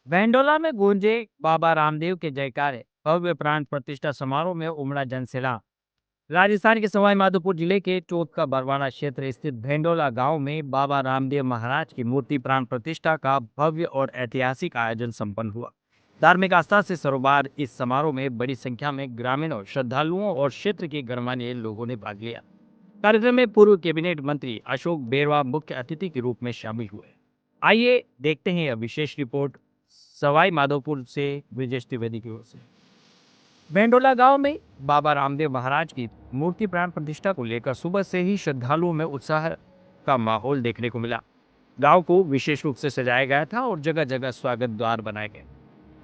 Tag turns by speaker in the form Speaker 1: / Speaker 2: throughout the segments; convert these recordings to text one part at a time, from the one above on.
Speaker 1: वेंडोला में गूंजे बाबा रामदेव के जयकारे। भव्य प्राण प्रतिष्ठा समारोह में उमड़ा जनसैलाब। राजस्थान के सवाई माधोपुर जिले के चोट का बरवाड़ा क्षेत्र स्थित भेंडोला गांव में बाबा रामदेव महाराज की मूर्ति प्राण प्रतिष्ठा का भव्य और ऐतिहासिक आयोजन संपन्न हुआ। धार्मिक आस्था से सरोबार इस समारोह में बड़ी संख्या में ग्रामीणों, श्रद्धालुओं और क्षेत्र के गणमान्य लोगों ने भाग लिया। कार्यक्रम में पूर्व कैबिनेट मंत्री अशोक बेरवा मुख्य अतिथि के रूप में शामिल हुए। आइए देखते हैं यह विशेष रिपोर्ट सवाई माधोपुर से ब्रिजेश त्रिवेदी की ओर से। भेंडोला गांव में बाबा रामदेव महाराज की मूर्ति प्राण प्रतिष्ठा को लेकर सुबह से ही श्रद्धालुओं में उत्साह का माहौल देखने को मिला। गांव को विशेष रूप से सजाया गया था और जगह जगह स्वागत द्वार बनाए गए।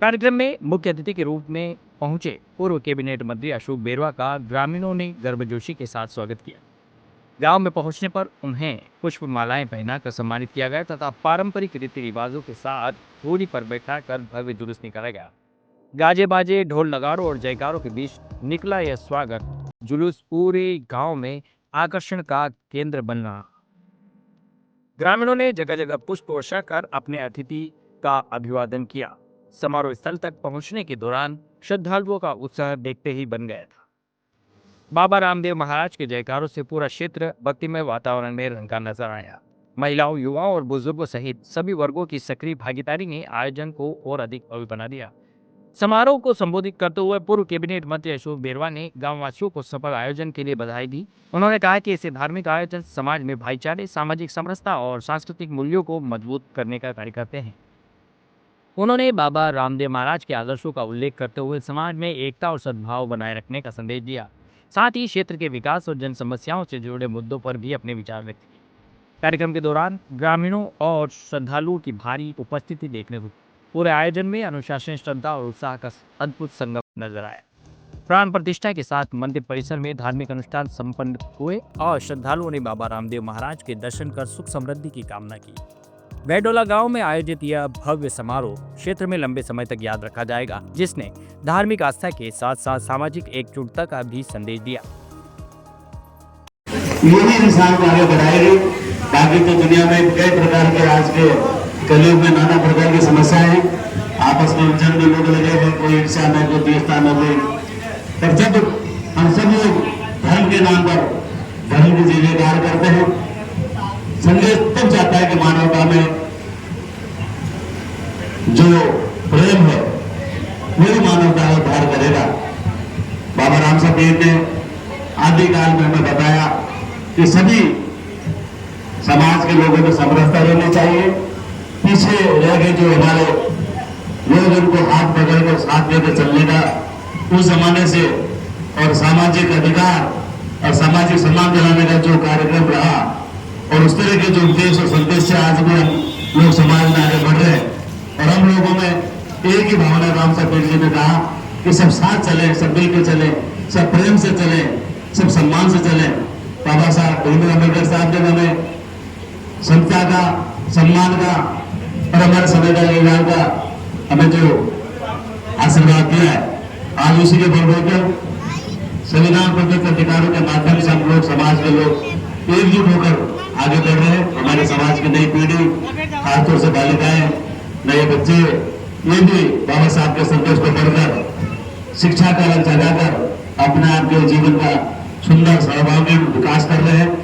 Speaker 1: कार्यक्रम में मुख्य अतिथि के रूप में पहुंचे पूर्व कैबिनेट मंत्री अशोक बेरवा का ग्रामीणों ने गर्मजोशी के साथ स्वागत किया। गांव में पहुंचने पर उन्हें पुष्प मालाएं पहनाकर सम्मानित किया गया तथा पारंपरिक रीति रिवाजों के साथ घोड़ी पर बैठाकर भव्य जुलूस निकाला गया। गाजे बाजे, ढोल नगाड़ों और जयकारों के बीच निकला यह स्वागत जुलूस पूरे गांव में आकर्षण का केंद्र बना। ग्रामीणों ने जगह जगह पुष्प वर्षा कर अपने अतिथि का अभिवादन किया। समारोह स्थल तक पहुंचने के दौरान श्रद्धालुओं का उत्साह देखते ही बन गया था। बाबा रामदेव महाराज के जयकारों से पूरा क्षेत्र भक्तिमय वातावरण में रंगा नजर आया। महिलाओं, युवाओं और बुजुर्गों सहित सभी वर्गों की सक्रिय भागीदारी ने आयोजन को और अधिक भव्य बना दिया। समारोह को संबोधित करते हुए पूर्व कैबिनेट मंत्री अशोक बेरवा ने गांववासियों को सफल आयोजन के लिए बधाई दी। उन्होंने कहा कि ऐसे धार्मिक आयोजन समाज में भाईचारे, सामाजिक समरसता और सांस्कृतिक मूल्यों को मजबूत करने का कार्य करते हैं। उन्होंने बाबा रामदेव महाराज के आदर्शों का उल्लेख करते हुए समाज में एकता और सद्भाव बनाए रखने का संदेश दिया। साथ ही क्षेत्र के विकास और जन समस्याओं से जुड़े मुद्दों पर भी अपने विचार व्यक्त किए। कार्यक्रम के दौरान ग्रामीणों और श्रद्धालुओं की भारी उपस्थिति देखने को पूरे आयोजन में अनुशासन, श्रद्धा और उत्साह का अद्भुत संगम नजर आया। प्राण प्रतिष्ठा के साथ मंदिर परिसर में धार्मिक अनुष्ठान संपन्न हुए और श्रद्धालुओं ने बाबा रामदेव महाराज के दर्शन कर सुख समृद्धि की कामना की। वेडोला गांव में आयोजित यह भव्य समारोह क्षेत्र में लंबे समय तक याद रखा जाएगा, जिसने धार्मिक आस्था के साथ साथ सामाजिक एकजुटता का भी संदेश दिया।
Speaker 2: यही इंसान को आगे बढ़ाएगी। बाकी तो दुनिया में कई प्रकार के आज के कलयुग में नाना प्रकार की समस्याएं हैं। आपस में उलझन में लोग लगे हैं, कोई ईर्ष्या में, कोई द्वेषता में, कोई। पर जब हम सब लोग धर्म के नाम पर धर्म की जयकार करते हैं, संदेश तब जाता है कि मानवता में जो प्रेम है वही मानवता का उद्धार करेगा। बाबा राम साहब ने आदिकाल में हमें बताया कि सभी समाज के लोगों को समरसता रहनी चाहिए। पीछे रह गए जो हमारे लोग, उनको हाथ पकड़ कर साथ लेकर चलने का उस जमाने से और सामाजिक अधिकार और सामाजिक सम्मान दिलाने का जो कार्यक्रम रहा और उस तरह के जो उद्देश्य और संदेश से आज भी हम लोग समाज में आगे बढ़ रहे हैं। और हम लोगों में एक ही भावना, राम साहब जी ने कहा कि सब साथ चले, सब मिलकर चले, सब प्रेम से चले, सब सम्मान से चले। बाबा साहब भीमराव अम्बेडकर साहब ने हमें समता का, सम्मान का और हमारे समय का योगदान का हमें जो आशीर्वाद दिया है, आज उसी के बलबूते संविधान प्रदत्त अधिकारों के माध्यम से हम लोग, समाज के लोग एकजुट होकर आगे बढ़ रहे हैं। हमारे समाज की नई पीढ़ी, खासतौर से बालिकाएं, नए बच्चे, ये भी बाबा साहब के संदेश को पढ़कर शिक्षा का लक्ष्य जगाकर अपने आप के जीवन का सुंदर सर्वांगीण विकास कर रहे हैं।